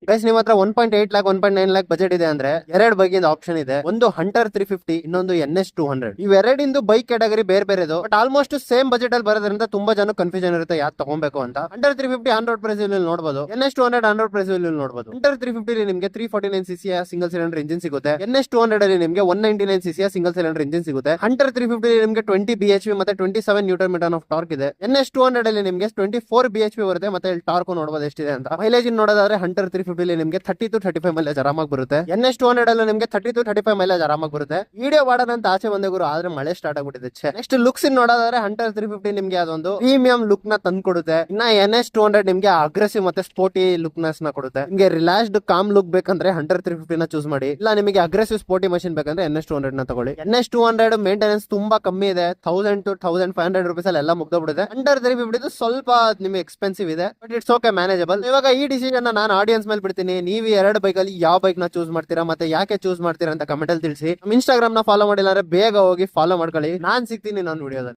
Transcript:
Guys ನಿಮ್ಮ ಹತ್ರ 1.8 lac 1.9 lac budget ಇದೆ ಅಂದ್ರೆ ಎರಡು ಬೈಕಿಂದ ಆಪ್ಷನ್ ಇದೆ. ಒಂದು ಹಂಟರ್ 350, ಇನ್ನೊಂದು NS 200. ಇವೆರಡಿಂದು ಬೈಕ್ ಕ್ಯಾಟಗರಿ ಬೇರೆ ಬೇರೆದು, ಬಟ್ ಆಲ್ಮೋಸ್ಟ್ ಸೇಮ್ ಬಜೆಟ್ ಅಲ್ಲಿ ಬರೋದ್ರಿಂದ ತುಂಬಾ ಜನ ಕನ್ಫ್ಯೂಷನ್ ಇರುತ್ತೆ ಯಾವ್ದು ತಗೊಬೇಕು ಅಂತ. ಹಂಟರ್ 350 100 ಪ್ರೈಸ್ ಇಲ್ಲಿ ನೋಡಬಹುದು, NS 200 100 ಪ್ರೈಸ್ ಇಲ್ಲಿ ನೋಡಬಹುದು. ಹಂಟರ್ 350 ನಿಮಗೆ 349 cc ಸಿಂಗಲ್ ಸಿಲಿಂಡರ್ ಇಂಜಿನ್ ಸಿಗುತ್ತೆ. NS 200 ಅಲ್ಲಿ ನಿಮಗೆ 199 cc ಸಿಂಗಲ್ ಸಿಲಿಂಡರ್ ಇಂಜಿನ್ ಸಿಗುತ್ತೆ. ಹಂಟರ್ 350 ನಿಮಗೆ 20 bhp ಮತ್ತೆ 27 ನ್ಯೂಟನ್ ಮೀಟರ್ ಆಫ್ ಟಾರ್ಕ್ ಇದೆ. NS 200 ಅಲ್ಲಿ ನಿಮಗೆ 24 bhp ಬರುತ್ತೆ. ಮತ್ತೆ ಇಲ್ಲಿ ಟಾರ್ಕ್ ನೋಡಬಹುದು ಎಷ್ಟಿದೆ ಅಂತ. ಮೈಲೇಜ್ ನೋಡೋದಾದ್ರೆ ಹಂಟರ್ 350 ಅಲ್ಲಿ ನಿಮಗೆ 30 to 35 ಮೈಲೇಜ್ ಆರಾಮಾಗಿ ಬರುತ್ತೆ. NS 200 ಅಲ್ಲಿ ನಿಮಗೆ 30 to 35 ಮೈಲೇಜ್ ಆರಾಮಾಗಿ ಬರುತ್ತೆ. ವಿಡಿಯೋ ಮಾಡೋಣ ಅಂತ ಆಚೆ ಬಂದೆ ಗುರು, ಆದ್ರೆ ಮಳೆ ಸ್ಟಾರ್ಟ್ ಆಗ್ಬಿಟ್ಟಿದೆ. ನೆಕ್ಸ್ಟ್ ಲುಕ್ಸ್ ನೋಡೋದಾದ್ರೆ ಹಂಟರ್ 350 ನಿಮಗೆ ಅದೊಂದು ಪ್ರೀಮಿಯಂ ಲುಕ್ ನ ತಂದ್ಕೊಡುತ್ತೆ. ಇನ್ನ NS 200 ನಿಮಗೆ ಅಗ್ರೆಸಿವ್ ಮತ್ತೆ ಸ್ಪೋರ್ಟಿ ಲುಕ್ನೆಸ್ ನ ಕೊಡುತ್ತೆ. ನಿಮಗೆ ರಿಲ್ಯಾಕ್ಸ್ಡ್ ಕಾಮ್ ಲುಕ್ ಬೇಕಂದ್ರೆ ಹಂಟರ್ 350 ನ ಚೂಸ್ ಮಾಡಿ. ಇಲ್ಲ ನಿಮಗೆ ಅಗ್ರೆಸಿವ್ ಸ್ಪೋರ್ಟಿ ಮಷಿನ್ ಬೇಕಂದ್ರೆ NS 200 ನ ತಗೊಳ್ಳಿ. NS 200 ಮೇಂಟೆನೆನ್ಸ್ ತುಂಬಾ ಕಮ್ಮಿ ಇದೆ, 1000 to 1500 ರೂಪೀಸ್ ಅಲ್ಲಿ ಎಲ್ಲ ಮುಗ್ದೋಗ್ಬಿಡುತ್ತೆ. ಹಂಟರ್ 350 ಸ್ವಲ್ಪ ನಿಮಗೆ ಎಕ್ಸ್ಪೆನ್ಸಿವ್ ಇದೆ, ಬಟ್ ಇಟ್ಸ್ ಓಕೆ ಮ್ಯಾನೇಜಬಲ್. ಇವಾಗ ಈ ಡಿಸಿಷನ್ ನಾನು ಆಡಿಯನ್ಸ್ ಮೇಲೆ ಬಿಡ್ತೀನಿ. ನೀವು ಎರಡು ಬೈಕ್ ಅಲ್ಲಿ ಯಾವ ಬೈಕ್ ನ ಚೂಸ್ ಮಾಡ್ತೀರಾ ಮತ್ತೆ ಯಾಕೆ ಚೂಸ್ ಮಾಡ್ತೀರಾ ಅಂತ ಕಮೆಂಟ್ ಅಲ್ಲಿ ತಿಳಿಸಿ. ಇನ್ಸ್ಟಾಗ್ರಾಮ್ ನ ಫಾಲೋ ಮಾಡಿಲ್ಲ ಅಂದ್ರೆ ಬೇಗ ಹೋಗಿ ಫಾಲೋ ಮಾಡ್ಕೊಳ್ಳಿ. ನಾನ್ ಸಿಗ್ತೀನಿ ನನ್ನ ವಿಡಿಯೋದಲ್ಲಿ.